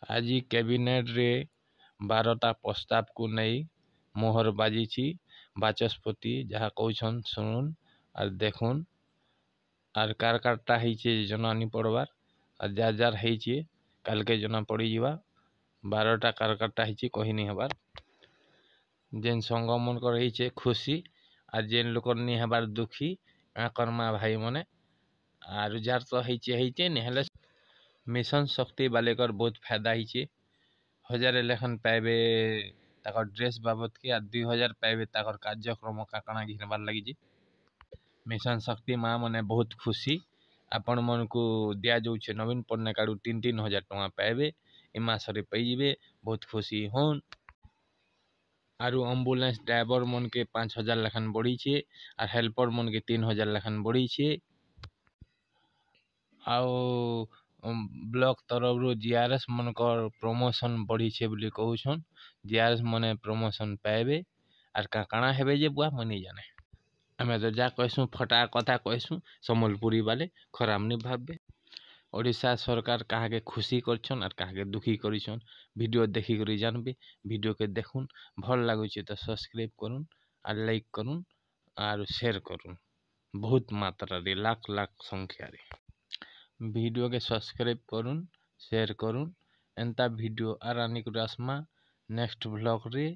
आज कैबिनेट रे 12टा प्रस्ताव को नहीं मोहर बाजी बाचस्पति जहाँ कहन शुणुन और देखुन और कार कारटा है जना नहीं पड़वार और जार जार है काल के जना पड़ जा 12टा कार कारटा है कही नहीं हबार जेन संग मन कर खुशी और जेन लोक नहीं हबार दुखी क्या करमा भाई मने और जार तो है नहीं मिशन शक्ति बालेकर बहुत फायदा है 1000 लेखन पाइबे ताकर ड्रेस बाबद के 2000 पाइबे ताकर कार्यक्रम काकणा घिनबार लगी मिशन शक्ति माँ मने बहुत खुशी आपण मन को दिया जाऊे नवीन पट्टनायक आड़ू 3,000 टଙ୍କା पाइबे ए मासरे पाइबे बहुत खुशी होन आरु एम्बुलेंस ड्राइवर मन के 5,000 लेखन बढ़ी छे और हेल्पर मन के 3,000 लेखन बढ़ी छे आउ ब्लॉक तरफ रो जीआरएस मन कर प्रमोशन बढ़ी छे बोली कहउछन जीआरएस मने प्रमोशन पाइबे और काकाणा हेबे जे बुआ मनी जाने हमें तो जा कहसु फटा कथा कहसु सम्बलपुरी वाले खराब नहीं भाबे ओडिशा सरकार कहा के खुशी करछन और कहा के दुखी करिछन वीडियो देखी करी जानबे वीडियो के देखुन भल लागुचे तो सब्सक्राइब करुन और लाइक करुन और शेयर करुन बहुत मात्रा रे लाख लाख संख्या रे वीडियो के सब्सक्राइब करुन शेयर करुन एंता वीडियो आरानी आसमा नेक्स्ट ब्लॉग रे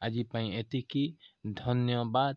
आज एतिकी धन्यवाद।